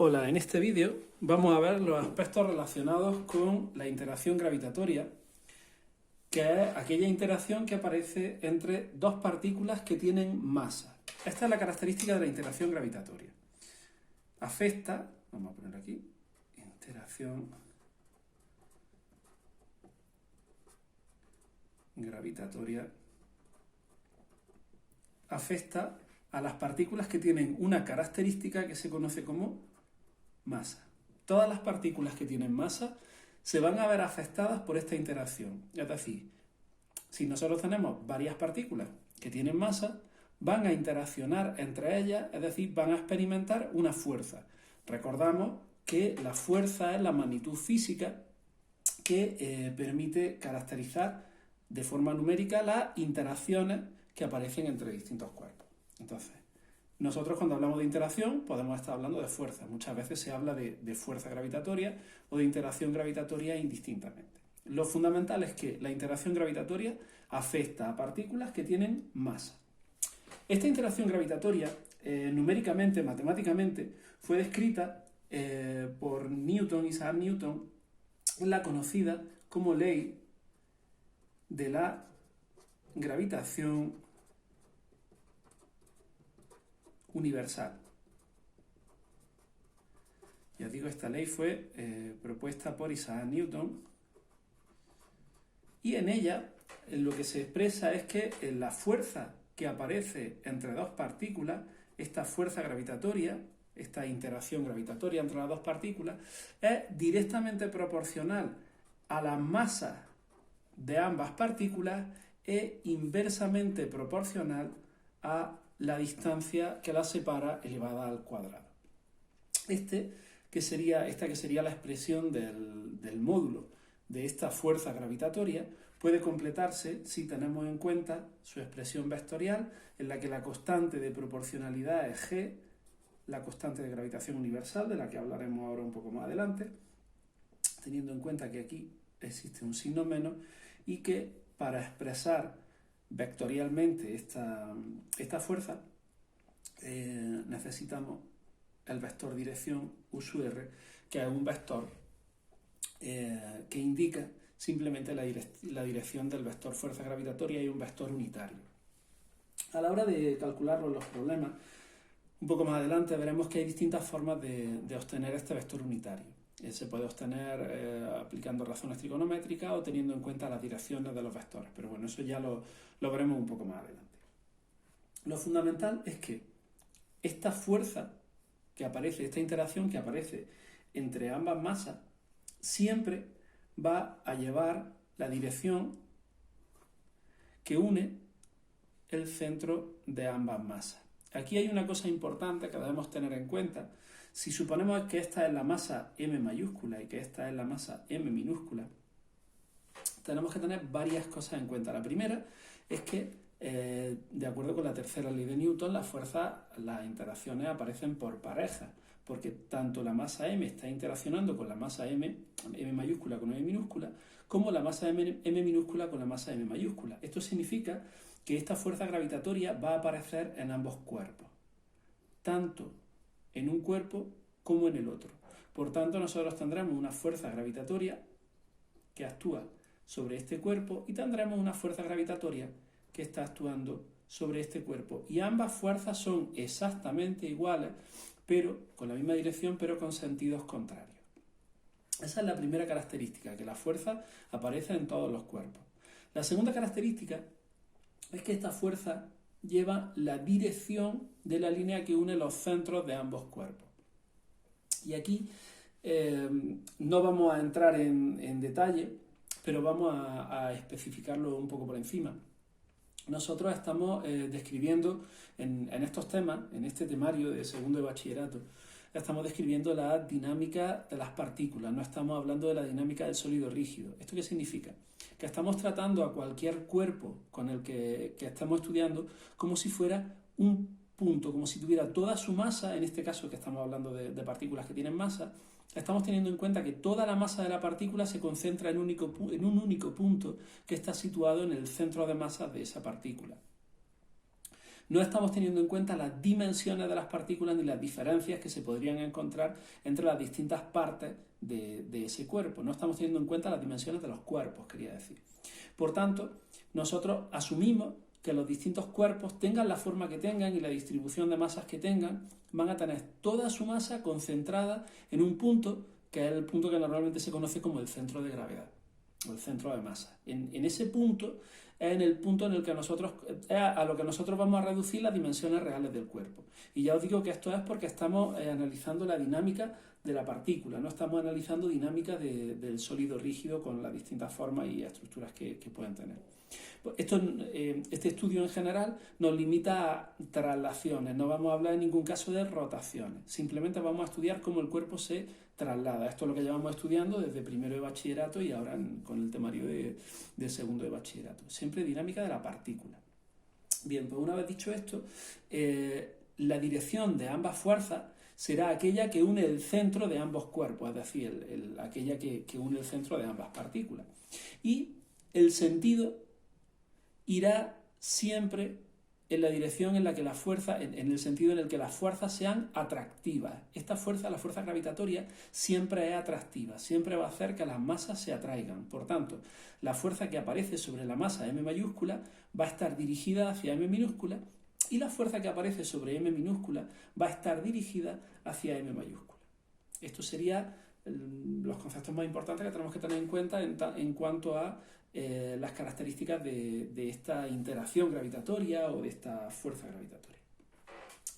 Hola, en este vídeo vamos a ver los aspectos relacionados con la interacción gravitatoria, que es aquella interacción que aparece entre dos partículas que tienen masa. Esta es la característica de la interacción gravitatoria. Afecta, vamos a poner aquí, interacción gravitatoria, afecta a las partículas que tienen una característica que se conoce como masa. Todas las partículas que tienen masa se van a ver afectadas por esta interacción. Es decir, si nosotros tenemos varias partículas que tienen masa, van a interaccionar entre ellas, es decir, van a experimentar una fuerza. Recordamos que la fuerza es la magnitud física que permite caracterizar de forma numérica las interacciones que aparecen entre distintos cuerpos. Entonces, nosotros cuando hablamos de interacción podemos estar hablando de fuerza. Muchas veces se habla de fuerza gravitatoria o de interacción gravitatoria indistintamente. Lo fundamental es que la interacción gravitatoria afecta a partículas que tienen masa. Esta interacción gravitatoria, numéricamente, matemáticamente, fue descrita por Newton, Isaac Newton, en la conocida como ley de la gravitación universal. Ya digo, esta ley fue propuesta por Isaac Newton y en ella lo que se expresa es que la fuerza que aparece entre dos partículas, esta fuerza gravitatoria, esta interacción gravitatoria entre las dos partículas, es directamente proporcional a las masas de ambas partículas e inversamente proporcional a la distancia que las separa elevada al cuadrado. Esta que sería la expresión del módulo de esta fuerza gravitatoria puede completarse si tenemos en cuenta su expresión vectorial, en la que la constante de proporcionalidad es g, la constante de gravitación universal, de la que hablaremos ahora un poco más adelante, teniendo en cuenta que aquí existe un signo menos y que para expresar vectorialmente esta fuerza necesitamos el vector dirección U sub R, que es un vector que indica simplemente la dirección del vector fuerza gravitatoria y un vector unitario. A la hora de calcularlo en los problemas, un poco más adelante veremos que hay distintas formas de obtener este vector unitario. Se puede obtener aplicando razones trigonométricas o teniendo en cuenta las direcciones de los vectores, pero bueno, eso ya lo veremos un poco más adelante. Lo fundamental es que esta fuerza que aparece, esta interacción que aparece entre ambas masas, siempre va a llevar la dirección que une el centro de ambas masas. Aquí hay una cosa importante que debemos tener en cuenta. Si suponemos que esta es la masa m mayúscula y que esta es la masa m minúscula, tenemos que tener varias cosas en cuenta. La primera es que, de acuerdo con la tercera ley de Newton, las interacciones aparecen por pareja, porque tanto la masa m está interaccionando con la masa m mayúscula con m minúscula, como la masa m minúscula con la masa m mayúscula. Esto significa que esta fuerza gravitatoria va a aparecer en ambos cuerpos, tanto en un cuerpo como en el otro. Por tanto, nosotros tendremos una fuerza gravitatoria que actúa sobre este cuerpo y tendremos una fuerza gravitatoria que está actuando sobre este cuerpo. Y ambas fuerzas son exactamente iguales, pero con la misma dirección, pero con sentidos contrarios. Esa es la primera característica, que la fuerza aparece en todos los cuerpos. La segunda característica es que esta fuerza lleva la dirección de la línea que une los centros de ambos cuerpos. Y aquí no vamos a entrar en detalle, pero vamos a especificarlo un poco por encima. Nosotros estamos describiendo en estos temas, en este temario de segundo de bachillerato, estamos describiendo la dinámica de las partículas, no estamos hablando de la dinámica del sólido rígido. ¿Esto qué significa? Que estamos tratando a cualquier cuerpo con el que estamos estudiando como si fuera un punto, como si tuviera toda su masa, en este caso que estamos hablando de partículas que tienen masa, estamos teniendo en cuenta que toda la masa de la partícula se concentra en un único punto que está situado en el centro de masa de esa partícula. no estamos teniendo en cuenta las dimensiones de las partículas ni las diferencias que se podrían encontrar entre las distintas partes de ese cuerpo. No estamos teniendo en cuenta las dimensiones de los cuerpos, quería decir. Por tanto, nosotros asumimos que los distintos cuerpos, tengan la forma que tengan y la distribución de masas que tengan, van a tener toda su masa concentrada en un punto, que es el punto que normalmente se conoce como el centro de gravedad, o el centro de masa. En ese punto es en el punto en el que a lo que nosotros vamos a reducir las dimensiones reales del cuerpo. Y ya os digo que esto es porque estamos analizando la dinámica de la partícula, no estamos analizando dinámica del sólido rígido con las distintas formas y estructuras que pueden tener. Este estudio en general nos limita a traslaciones, no vamos a hablar en ningún caso de rotaciones, simplemente vamos a estudiar cómo el cuerpo se traslada. Esto es lo que llevamos estudiando desde primero de bachillerato y ahora con el temario de segundo de bachillerato. Siempre dinámica de la partícula. Bien, pues una vez dicho esto, la dirección de ambas fuerzas será aquella que une el centro de ambos cuerpos, es decir, aquella que une el centro de ambas partículas. Y el sentido irá siempre en la dirección en la que en el sentido en el que las fuerzas sean atractivas. Esta fuerza, la fuerza gravitatoria, siempre es atractiva, siempre va a hacer que las masas se atraigan. Por tanto, la fuerza que aparece sobre la masa M mayúscula va a estar dirigida hacia M minúscula y la fuerza que aparece sobre M minúscula va a estar dirigida hacia M mayúscula. Estos serían los conceptos más importantes que tenemos que tener en cuenta en cuanto a las características de esta interacción gravitatoria o de esta fuerza gravitatoria.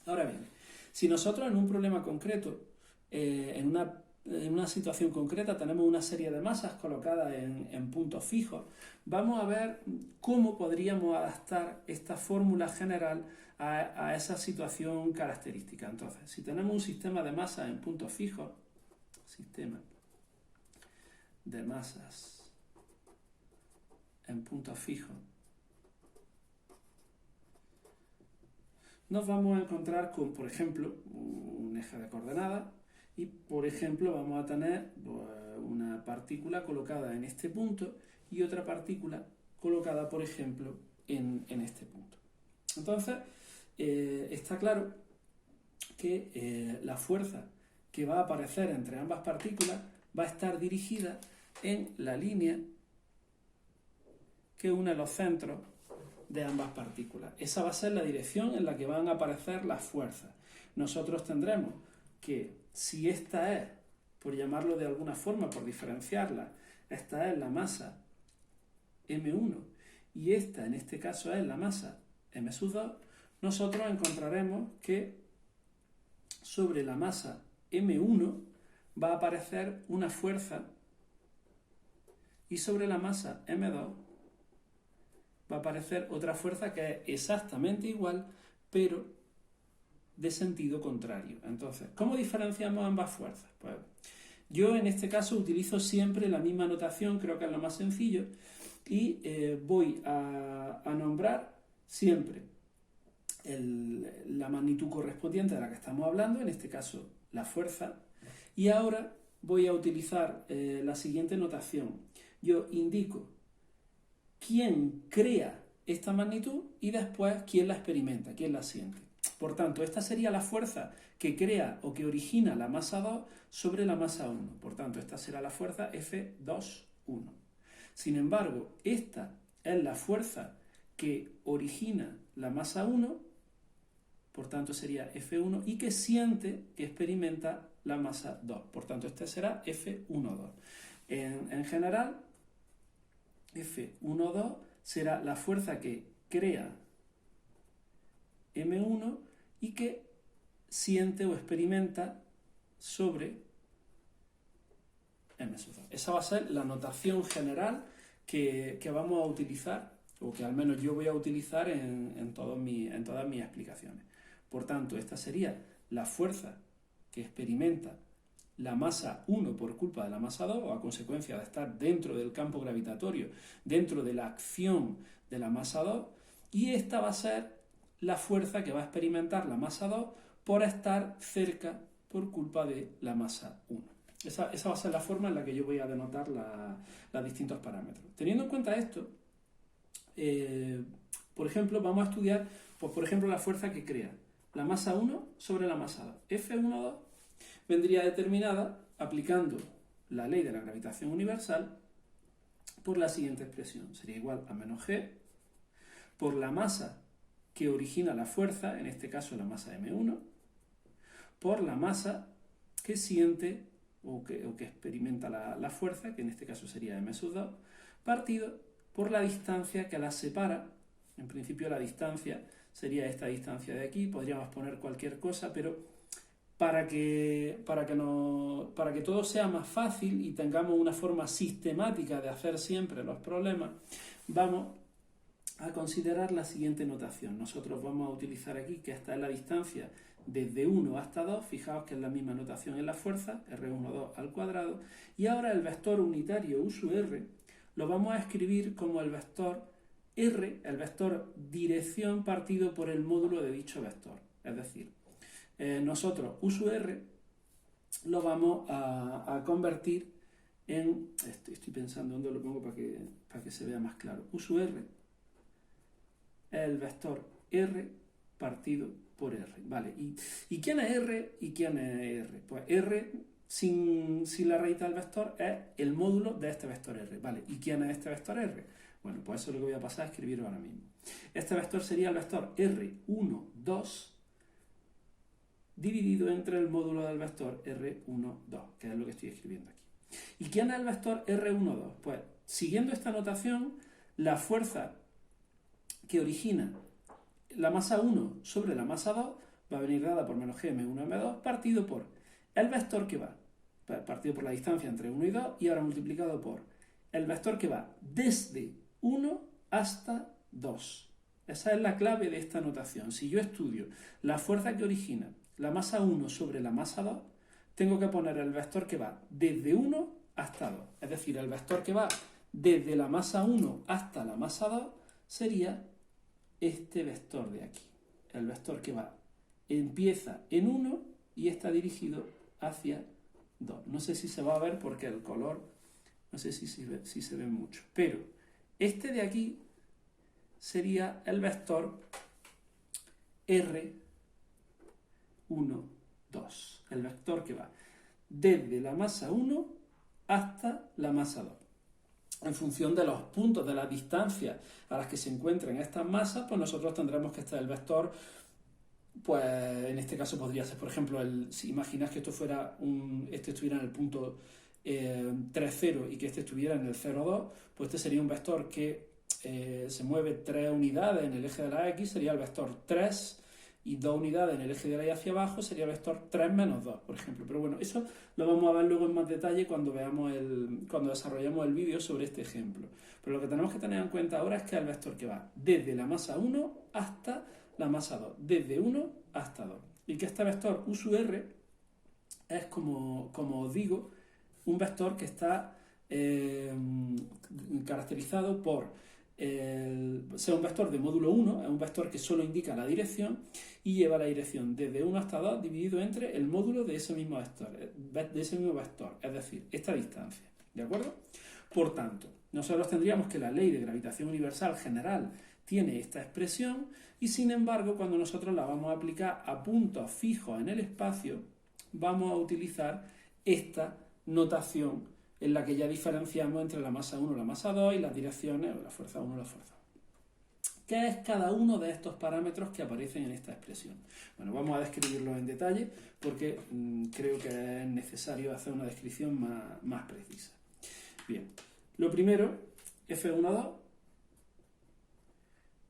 Ahora bien, si nosotros en un problema concreto, en una situación concreta, tenemos una serie de masas colocadas en puntos fijos, vamos a ver cómo podríamos adaptar esta fórmula general a esa situación característica. Entonces, si tenemos un sistema de masas en puntos fijos, sistema de masas en puntos fijos, nos vamos a encontrar con, por ejemplo, un eje de coordenadas y, por ejemplo, vamos a tener una partícula colocada en este punto y otra partícula colocada, por ejemplo, en este punto. Entonces, está claro que la fuerza que va a aparecer entre ambas partículas va a estar dirigida en la línea que une los centros de ambas partículas. Esa va a ser la dirección en la que van a aparecer las fuerzas. Nosotros tendremos que, si esta es, por llamarlo de alguna forma, por diferenciarla, esta es la masa M1 y esta, en este caso, es la masa M2, nosotros encontraremos que sobre la masa M1 va a aparecer una fuerza y sobre la masa M2 va a aparecer otra fuerza que es exactamente igual, pero de sentido contrario. Entonces, ¿cómo diferenciamos ambas fuerzas? Pues yo en este caso utilizo siempre la misma notación, creo que es lo más sencillo, y voy a nombrar siempre la magnitud correspondiente de la que estamos hablando, en este caso la fuerza, y ahora voy a utilizar la siguiente notación. Yo indico quién crea esta magnitud y después quién la experimenta, quién la siente. Por tanto, esta sería la fuerza que crea o que origina la masa 2 sobre la masa 1. Por tanto, esta será la fuerza F2,1. Sin embargo, esta es la fuerza que origina la masa 1, por tanto sería F1, y que siente, que experimenta la masa 2. Por tanto, este será F1,2. En general, F1,2 será la fuerza que crea M1 y que siente o experimenta sobre M2. Esa va a ser la notación general que vamos a utilizar, o que al menos yo voy a utilizar en todas mis explicaciones. Por tanto, esta sería la fuerza que experimenta la masa 1 por culpa de la masa 2, o a consecuencia de estar dentro del campo gravitatorio, dentro de la acción de la masa 2, y esta va a ser la fuerza que va a experimentar la masa 2 por estar cerca por culpa de la masa 1. Esa va a ser la forma en la que yo voy a denotar los distintos parámetros. Teniendo en cuenta esto, Por ejemplo, vamos a estudiar, pues, por ejemplo, la fuerza que crea la masa 1 sobre la masa 2. F1,2 vendría determinada aplicando la ley de la gravitación universal por la siguiente expresión. Sería igual a menos G por la masa que origina la fuerza, en este caso la masa M1, por la masa que siente o que experimenta la fuerza, que en este caso sería M sub 2, partido por la distancia que las separa. En principio la distancia sería esta distancia de aquí, podríamos poner cualquier cosa, pero para que todo sea más fácil y tengamos una forma sistemática de hacer siempre los problemas, vamos a considerar la siguiente notación. Nosotros vamos a utilizar aquí que esta es la distancia desde 1 hasta 2, fijaos que es la misma notación en la fuerza, R12 al cuadrado, y ahora el vector unitario U sub R lo vamos a escribir como el vector R, el vector dirección partido por el módulo de dicho vector. Es decir, nosotros U sub R lo vamos a convertir en, estoy pensando dónde lo pongo para que se vea más claro, U sub R es el vector R partido por R, ¿vale? ¿Y quién es R y quién es R? Pues R, sin la raíz del vector, es el módulo de este vector R, ¿vale? ¿Y quién es este vector R? Bueno, pues eso es lo que voy a pasar a escribir ahora mismo. Este vector sería el vector R1, 2, dividido entre el módulo del vector R1, 2, que es lo que estoy escribiendo aquí. ¿Y quién es el vector R1, 2? Pues, siguiendo esta notación, la fuerza que origina la masa 1 sobre la masa 2 va a venir dada por menos G M1 M2 partido por el vector que va, partido por la distancia entre 1 y 2 y ahora multiplicado por el vector que va desde 1 hasta 2. Esa es la clave de esta notación. Si yo estudio la fuerza que origina la masa 1 sobre la masa 2, tengo que poner el vector que va desde 1 hasta 2. Es decir, el vector que va desde la masa 1 hasta la masa 2 sería este vector de aquí. El vector que va, empieza en 1 y está dirigido hacia 2. No sé si se va a ver porque el color, no sé si se ve mucho. Pero este de aquí sería el vector R1, 2. El vector que va desde la masa 1 hasta la masa 2. En función de los puntos, de las distancias a las que se encuentren estas masas, pues nosotros tendremos que el vector, pues en este caso podría ser, por ejemplo, si imaginas que esto fuera este estuviera en el punto 3, 0 y que este estuviera en el 0, 2, pues este sería un vector que se mueve 3 unidades en el eje de la X, sería el vector 3, y 2 unidades en el eje de la Y hacia abajo sería el vector 3 menos 2, por ejemplo. Pero bueno, eso lo vamos a ver luego en más detalle cuando desarrollemos el vídeo sobre este ejemplo. Pero lo que tenemos que tener en cuenta ahora es que es el vector que va desde la masa 1 hasta la masa 2, desde 1 hasta 2. Y que este vector U sub R es, como os digo, un vector que está caracterizado por sea un vector de módulo 1, es un vector que solo indica la dirección y lleva la dirección desde 1 hasta 2 dividido entre el módulo de ese mismo vector, es decir, esta distancia, ¿de acuerdo? Por tanto, nosotros tendríamos que la ley de gravitación universal general tiene esta expresión y sin embargo cuando nosotros la vamos a aplicar a puntos fijos en el espacio vamos a utilizar esta notación en la que ya diferenciamos entre la masa 1 y la masa 2 y las direcciones, o la fuerza 1 y la fuerza 2. ¿Qué es cada uno de estos parámetros que aparecen en esta expresión? Bueno, vamos a describirlos en detalle porque creo que es necesario hacer una descripción más precisa. Bien, lo primero, F1,2,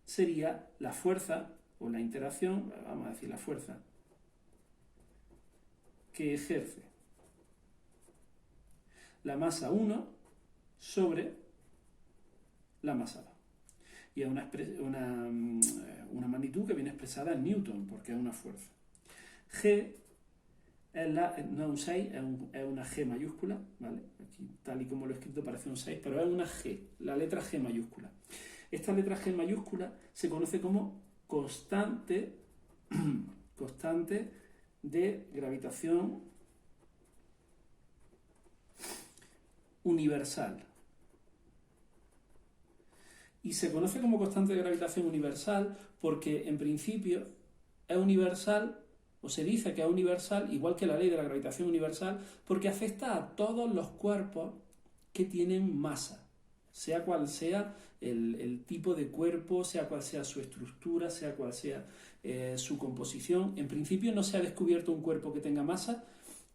sería la fuerza o la interacción, vamos a decir la fuerza, que ejerce la masa 1 sobre la masa 2. Y es una magnitud que viene expresada en Newton, porque es una fuerza. G no es un 6, es una G mayúscula, ¿vale? Aquí, tal y como lo he escrito, parece un 6, pero es una G, la letra G mayúscula. Esta letra G mayúscula se conoce como constante de gravitación universal. Y se conoce como constante de gravitación universal porque en principio es universal, o se dice que es universal, igual que la ley de la gravitación universal, porque afecta a todos los cuerpos que tienen masa, sea cual sea el tipo de cuerpo, sea cual sea su estructura, sea cual sea su composición. En principio no se ha descubierto un cuerpo que tenga masa,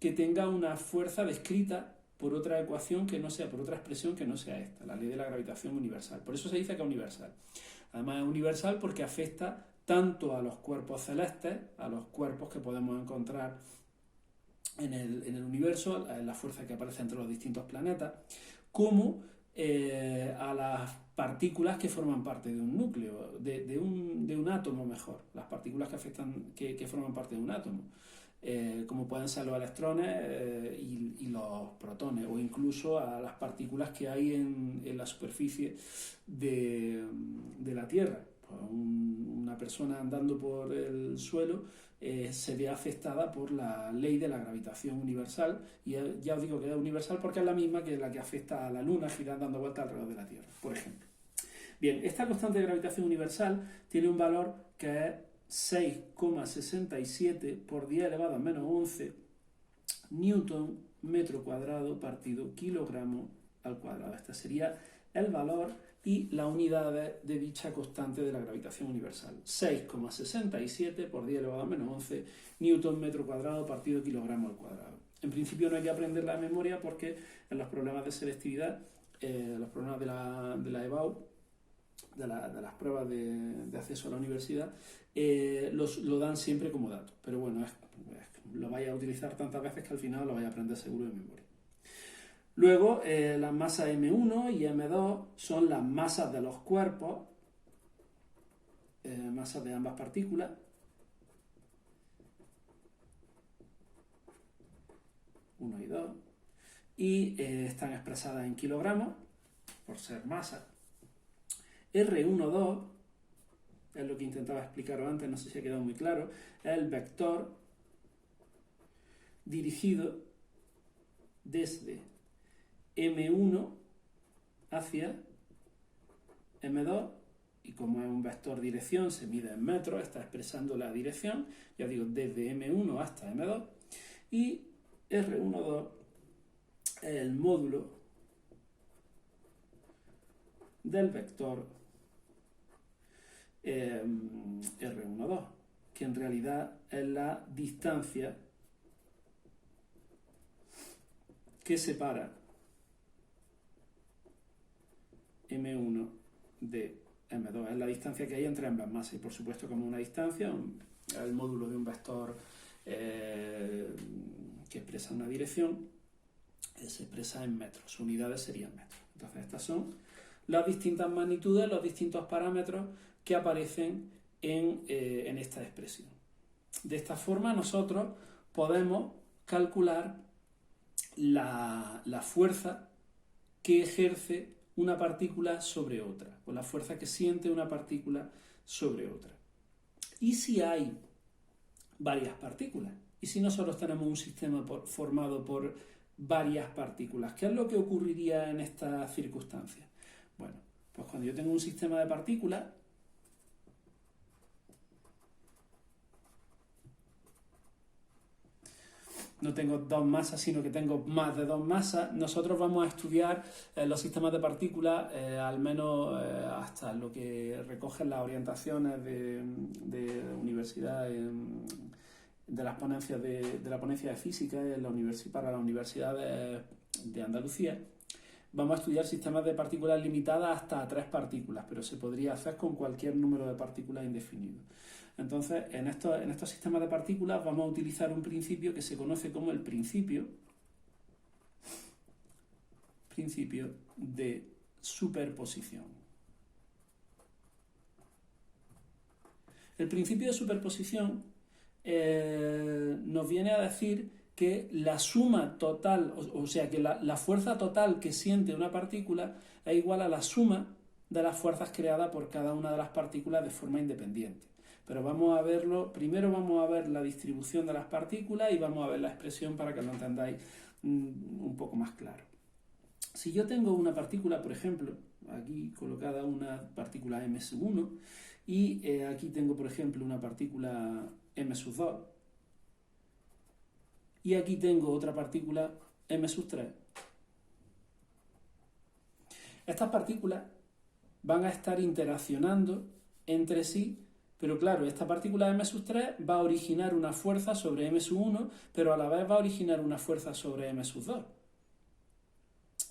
que tenga una fuerza descrita por otra ecuación que no sea, por otra expresión que no sea esta, la ley de la gravitación universal. Por eso se dice que es universal. Además es universal porque afecta tanto a los cuerpos celestes, a los cuerpos que podemos encontrar en el universo, la fuerza que aparece entre los distintos planetas, como a las partículas que forman parte de un núcleo, de un átomo mejor, las partículas que forman parte de un átomo. Como pueden ser los electrones y los protones, o incluso a las partículas que hay en la superficie de la Tierra. Pues una persona andando por el suelo se ve afectada por la ley de la gravitación universal, y ya os digo que es universal porque es la misma que la que afecta a la Luna girando dando vueltas alrededor de la Tierra, por ejemplo. Bien, esta constante de gravitación universal tiene un valor que es 6,67 por 10 elevado a menos 11 newton metro cuadrado partido kilogramo al cuadrado. Este sería el valor y la unidad de dicha constante de la gravitación universal. 6,67 por 10 elevado a menos 11 newton metro cuadrado partido kilogramo al cuadrado. En principio no hay que aprenderla de memoria porque en los problemas de selectividad, los problemas de la EBAU, de las pruebas de acceso a la universidad, lo dan siempre como dato. Pero bueno, lo vais a utilizar tantas veces que al final lo vais a aprender seguro de memoria. Luego, las masas M1 y M2 son las masas de los cuerpos, masas de ambas partículas. Uno y 2. Y están expresadas en kilogramos, por ser masa. R12, es lo que intentaba explicaros antes, no sé si ha quedado muy claro, es el vector dirigido desde M1 hacia M2, y como es un vector dirección, se mide en metros, está expresando la dirección, ya digo, desde M1 hasta M2, y R12 es el módulo del vector R12, que en realidad es la distancia que separa M1 de M2, es la distancia que hay entre ambas masas, y por supuesto como una distancia, el módulo de un vector que expresa una dirección, se expresa en metros, sus unidades serían metros. Entonces estas son las distintas magnitudes, los distintos parámetros que aparecen en esta expresión. De esta forma nosotros podemos calcular la fuerza que ejerce una partícula sobre otra, o la fuerza que siente una partícula sobre otra. ¿Y si hay varias partículas? ¿Y si nosotros tenemos un sistema formado por varias partículas? ¿Qué es lo que ocurriría en estas circunstancias? Bueno, pues cuando yo tengo un sistema de partículas, no tengo dos masas, sino que tengo más de dos masas, nosotros vamos a estudiar los sistemas de partículas, al menos hasta lo que recogen las orientaciones de universidad, de las ponencias de la ponencia de física para la Universidad de Andalucía. Vamos a estudiar sistemas de partículas limitadas hasta 3 partículas, pero se podría hacer con cualquier número de partículas indefinido. Entonces, en estos sistemas de partículas vamos a utilizar un principio que se conoce como el principio de superposición. El principio de superposición nos viene a decir que la suma total, o sea, que la fuerza total que siente una partícula es igual a la suma de las fuerzas creadas por cada una de las partículas de forma independiente. Pero vamos a verlo, primero vamos a ver la distribución de las partículas y vamos a ver la expresión para que lo entendáis un poco más claro. Si yo tengo una partícula, por ejemplo, aquí colocada una partícula m1 y aquí tengo, por ejemplo, una partícula m2 y aquí tengo otra partícula m3, estas partículas van a estar interaccionando entre sí, pero claro, esta partícula m3 va a originar una fuerza sobre m1, pero a la vez va a originar una fuerza sobre m2.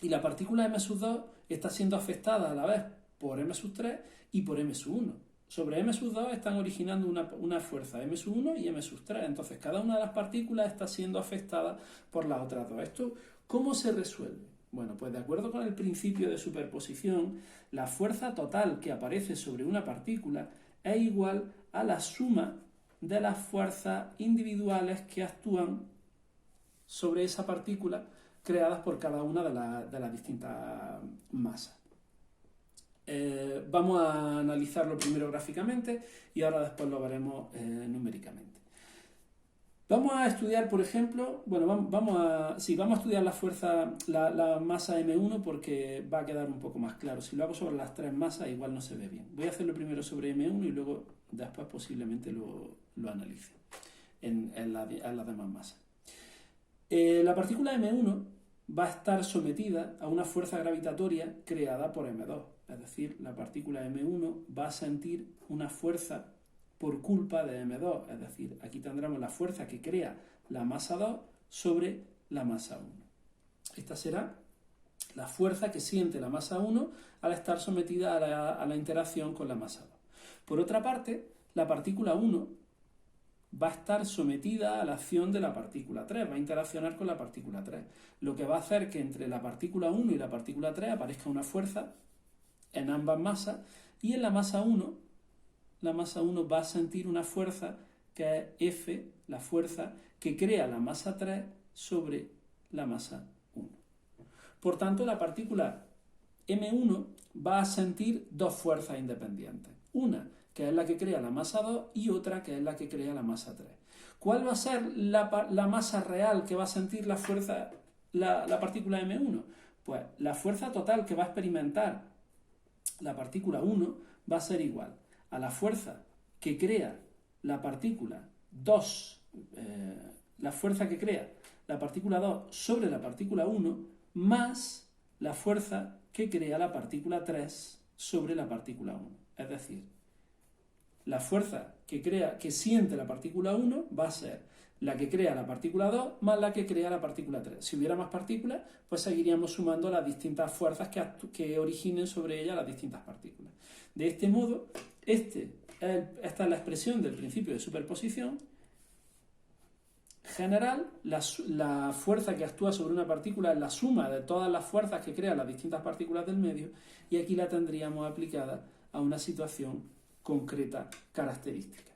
Y la partícula m2 está siendo afectada a la vez por m3 y por m1. Sobre m2 están originando una fuerza m1 y m3. Entonces, cada una de las partículas está siendo afectada por las otras dos. ¿Esto cómo se resuelve? Bueno, pues de acuerdo con el principio de superposición, la fuerza total que aparece sobre una partícula es igual a la suma de las fuerzas individuales que actúan sobre esa partícula creadas por cada una de las distintas masas. Vamos a analizarlo primero gráficamente y ahora después lo veremos numéricamente. Vamos a estudiar, por ejemplo, bueno, vamos a estudiar la fuerza, la masa M1 porque va a quedar un poco más claro. Si lo hago sobre las tres masas igual no se ve bien. Voy a hacerlo primero sobre M1 y luego después posiblemente lo analice en las demás masas. La partícula M1 va a estar sometida a una fuerza gravitatoria creada por M2. Es decir, la partícula M1 va a sentir una fuerza por culpa de M2. Es decir, aquí tendremos la fuerza que crea la masa 2 sobre la masa 1. Esta será la fuerza que siente la masa 1 al estar sometida a la interacción con la masa 2. Por otra parte, la partícula 1 va a estar sometida a la acción de la partícula 3, va a interaccionar con la partícula 3, lo que va a hacer que entre la partícula 1 y la partícula 3 aparezca una fuerza en ambas masas y en la masa 1 va a sentir una fuerza que es F, la fuerza que crea la masa 3 sobre la masa 1. Por tanto, la partícula M1 va a sentir dos fuerzas independientes. Una que es la que crea la masa 2 y otra que es la que crea la masa 3. ¿Cuál va a ser la masa real que va a sentir la fuerza, la partícula M1? Pues la fuerza total que va a experimentar la partícula 1 va a ser igual a la fuerza que crea la partícula 2, la fuerza que crea la partícula 2 sobre la partícula 1 más la fuerza que crea la partícula 3 sobre la partícula 1. Es decir, la fuerza que siente la partícula 1 va a ser la que crea la partícula 2 más la que crea la partícula 3. Si hubiera más partículas, pues seguiríamos sumando las distintas fuerzas que originen sobre ella las distintas partículas. De este modo, esta es la expresión del principio de superposición. General, la fuerza que actúa sobre una partícula es la suma de todas las fuerzas que crean las distintas partículas del medio, y aquí la tendríamos aplicada a una situación concreta característica.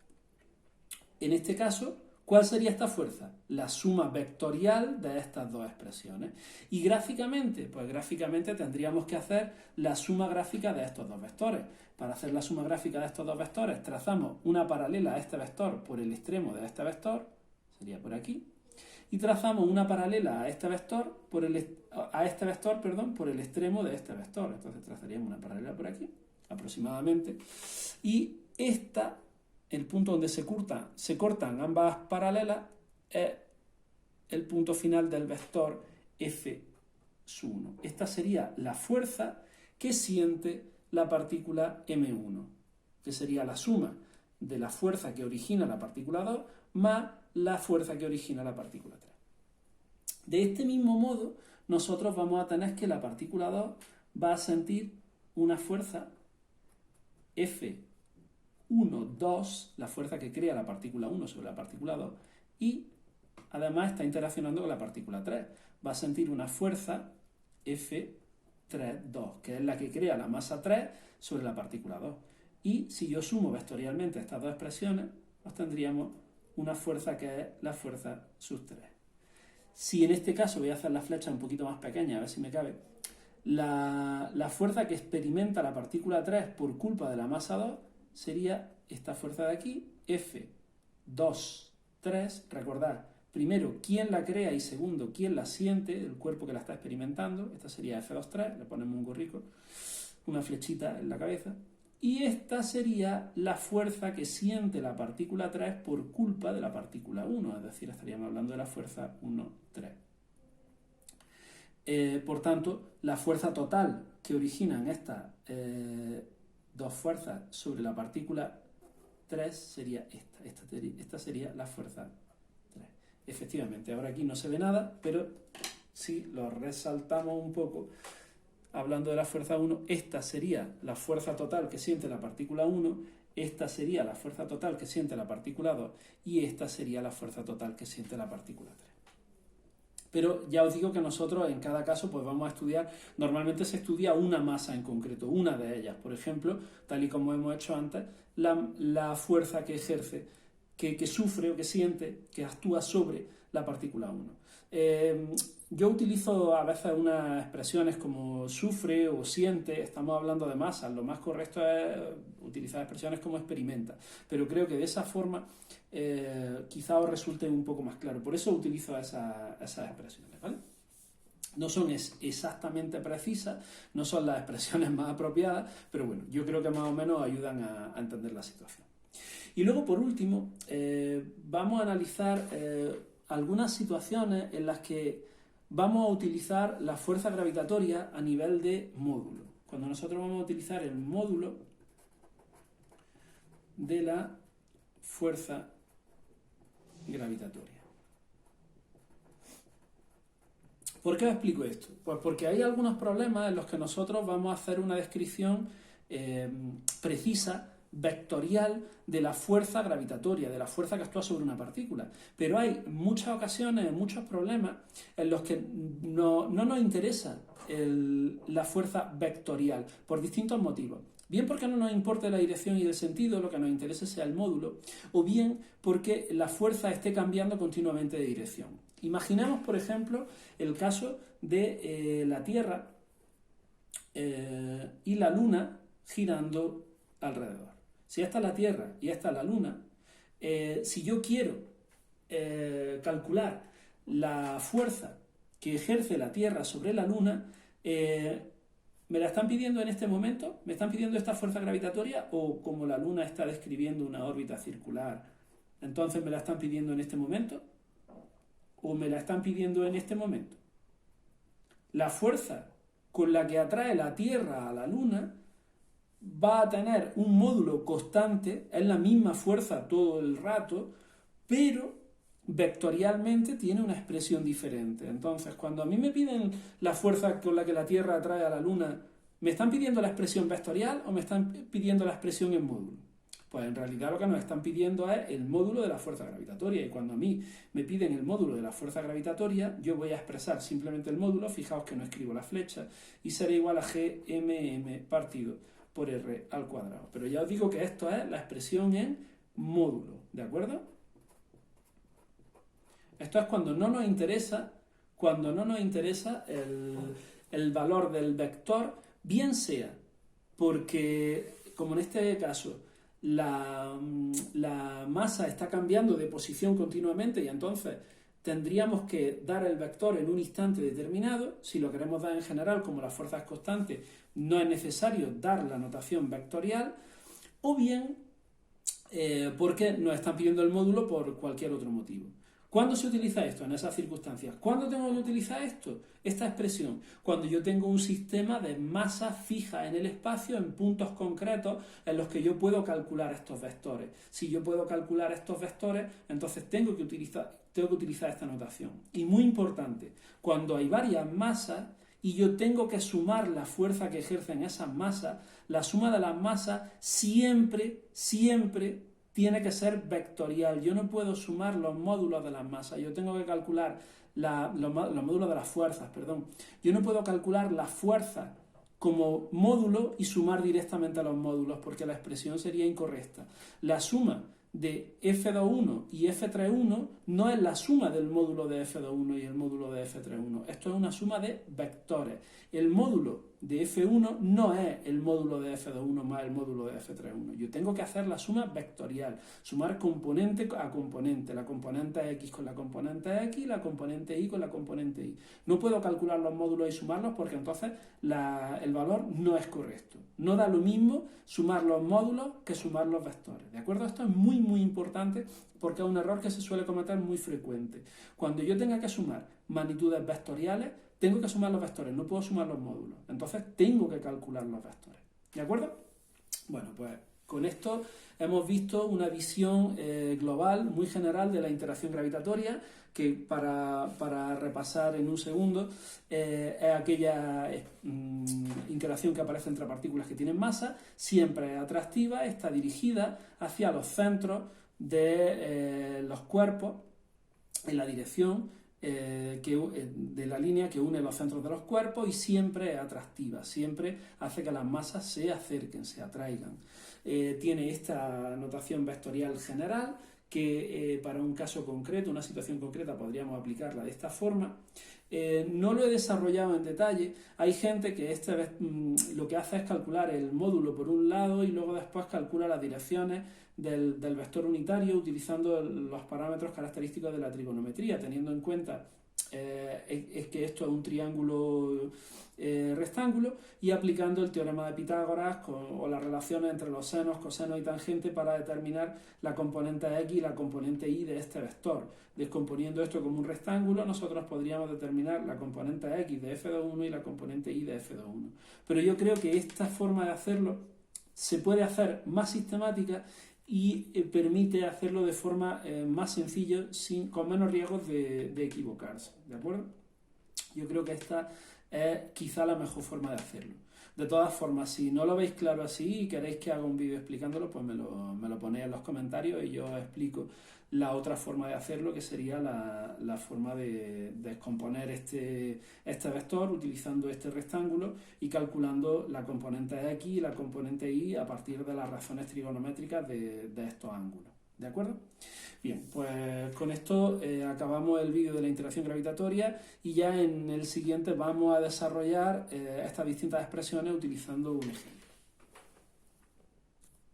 En este caso, ¿cuál sería esta fuerza? La suma vectorial de estas dos expresiones. Y gráficamente, pues gráficamente tendríamos que hacer la suma gráfica de estos dos vectores. Para hacer la suma gráfica de estos dos vectores, trazamos una paralela a este vector por el extremo de este vector, sería por aquí, y trazamos una paralela a este vector por el extremo de este vector. Entonces trazaríamos una paralela por aquí, aproximadamente, y el punto donde se cortan ambas paralelas es el punto final del vector F1. Esta sería la fuerza que siente la partícula M1, que sería la suma de la fuerza que origina la partícula 2 más la fuerza que origina la partícula 3. De este mismo modo, nosotros vamos a tener que la partícula 2 va a sentir una fuerza F1, 2, la fuerza que crea la partícula 1 sobre la partícula 2, y además está interaccionando con la partícula 3. Va a sentir una fuerza F3, 2, que es la que crea la masa 3 sobre la partícula 2. Y si yo sumo vectorialmente estas dos expresiones, pues tendríamos una fuerza que es la fuerza sub 3. Si en este caso voy a hacer la flecha un poquito más pequeña, a ver si me cabe, la fuerza que experimenta la partícula 3 por culpa de la masa 2 sería esta fuerza de aquí, F2, 3, recordad, primero, quién la crea y segundo, quién la siente, el cuerpo que la está experimentando. Esta sería F2,3, le ponemos un gorrico, una flechita en la cabeza. Y esta sería la fuerza que siente la partícula 3 por culpa de la partícula 1, es decir, estaríamos hablando de la fuerza 1, 3. Por tanto, la fuerza total que originan estas dos fuerzas sobre la partícula 3 sería esta. Esta sería la fuerza 3. Efectivamente, ahora aquí no se ve nada, pero si lo resaltamos un poco, hablando de la fuerza 1, esta sería la fuerza total que siente la partícula 1, esta sería la fuerza total que siente la partícula 2 y esta sería la fuerza total que siente la partícula 3. Pero ya os digo que nosotros en cada caso pues vamos a estudiar, normalmente se estudia una masa en concreto, una de ellas. Por ejemplo, tal y como hemos hecho antes, la fuerza que ejerce, que sufre o que siente, que actúa sobre la partícula 1. Yo utilizo a veces unas expresiones como sufre o siente, estamos hablando de masas, lo más correcto es utilizar expresiones como experimenta, pero creo que de esa forma quizá os resulte un poco más claro, por eso utilizo esas expresiones, ¿vale? No son exactamente precisas, no son las expresiones más apropiadas, pero bueno, yo creo que más o menos ayudan a entender la situación. Y luego, por último, vamos a analizar algunas situaciones en las que vamos a utilizar la fuerza gravitatoria a nivel de módulo. Cuando nosotros vamos a utilizar el módulo de la fuerza gravitatoria. ¿Por qué os explico esto? Pues porque hay algunos problemas en los que nosotros vamos a hacer una descripción precisa, vectorial, de la fuerza gravitatoria, de la fuerza que actúa sobre una partícula. Pero hay muchas ocasiones, muchos problemas en los que no nos interesa la fuerza vectorial, por distintos motivos. Bien porque no nos importe la dirección y el sentido, lo que nos interese sea el módulo, o bien porque la fuerza esté cambiando continuamente de dirección. Imaginemos, por ejemplo, el caso de la Tierra y la Luna girando alrededor. Si esta es la Tierra y esta es la Luna, si yo quiero calcular la fuerza que ejerce la Tierra sobre la Luna, ¿me la están pidiendo en este momento? ¿Me están pidiendo esta fuerza gravitatoria? ¿O como la Luna está describiendo una órbita circular, entonces me la están pidiendo en este momento? ¿O me la están pidiendo en este momento? La fuerza con la que atrae la Tierra a la Luna va a tener un módulo constante, es la misma fuerza todo el rato, pero vectorialmente tiene una expresión diferente. Entonces, cuando a mí me piden la fuerza con la que la Tierra atrae a la Luna, ¿me están pidiendo la expresión vectorial o me están pidiendo la expresión en módulo? Pues en realidad lo que nos están pidiendo es el módulo de la fuerza gravitatoria, y cuando a mí me piden el módulo de la fuerza gravitatoria, yo voy a expresar simplemente el módulo, fijaos que no escribo la flecha, y será igual a GMM partido por R al cuadrado. Pero ya os digo que esto es la expresión en módulo, ¿de acuerdo? Esto es cuando no nos interesa el valor del vector, bien sea porque, como en este caso, la masa está cambiando de posición continuamente y entonces tendríamos que dar el vector en un instante determinado. Si lo queremos dar en general, como la fuerza es constante, no es necesario dar la notación vectorial, o bien porque nos están pidiendo el módulo por cualquier otro motivo. ¿Cuándo se utiliza esto? En esas circunstancias. ¿Cuándo tengo que utilizar esto? Esta expresión. Cuando yo tengo un sistema de masa fija en el espacio, en puntos concretos, en los que yo puedo calcular estos vectores. Si yo puedo calcular estos vectores, entonces tengo que utilizar esta notación. Y muy importante, cuando hay varias masas y yo tengo que sumar la fuerza que ejercen esas masas, la suma de las masas siempre tiene que ser vectorial. Yo no puedo sumar los módulos de las masas, yo tengo que calcular los módulos de las fuerzas, perdón. Yo no puedo calcular la fuerza como módulo y sumar directamente a los módulos, porque la expresión sería incorrecta. La suma de F21 y F31 no es la suma del módulo de F21 y el módulo de F31. Esto es una suma de vectores. El módulo de F1 no es el módulo de F21 más el módulo de F31. Yo tengo que hacer la suma vectorial, sumar componente a componente, la componente X con la componente X, la componente Y con la componente Y. No puedo calcular los módulos y sumarlos porque entonces el valor no es correcto. No da lo mismo sumar los módulos que sumar los vectores, ¿de acuerdo? Esto es muy importante porque es un error que se suele cometer muy frecuente. Cuando yo tenga que sumar magnitudes vectoriales, tengo que sumar los vectores, no puedo sumar los módulos. Entonces tengo que calcular los vectores, ¿de acuerdo? Bueno, pues con esto hemos visto una visión global, muy general de la interacción gravitatoria, que para repasar en un segundo, es aquella interacción que aparece entre partículas que tienen masa, siempre es atractiva, está dirigida hacia los centros de los cuerpos en la dirección de la línea que une los centros de los cuerpos y siempre es atractiva, siempre hace que las masas se acerquen, se atraigan. Tiene esta notación vectorial general que para un caso concreto, una situación concreta, podríamos aplicarla de esta forma. No lo he desarrollado en detalle. Hay gente que lo que hace es calcular el módulo por un lado y luego después calcula las direcciones del vector unitario utilizando los parámetros característicos de la trigonometría, teniendo en cuenta es que esto es un triángulo rectángulo, y aplicando el teorema de Pitágoras o las relaciones entre los senos, cosenos y tangentes para determinar la componente X y la componente Y de este vector. Descomponiendo esto como un rectángulo, nosotros podríamos determinar la componente X de F21 y la componente Y de F21. Pero yo creo que esta forma de hacerlo se puede hacer más sistemática y permite hacerlo de forma más sencilla, con menos riesgos de equivocarse, ¿de acuerdo? Yo creo que esta es quizá la mejor forma de hacerlo. De todas formas, si no lo veis claro así y queréis que haga un vídeo explicándolo, pues me lo ponéis en los comentarios y yo os explico la otra forma de hacerlo, que sería la forma de descomponer este vector utilizando este rectángulo y calculando la componente X y la componente Y a partir de las razones trigonométricas de estos ángulos. ¿De acuerdo? Bien, pues con esto acabamos el vídeo de la interacción gravitatoria y ya en el siguiente vamos a desarrollar estas distintas expresiones utilizando un ejemplo.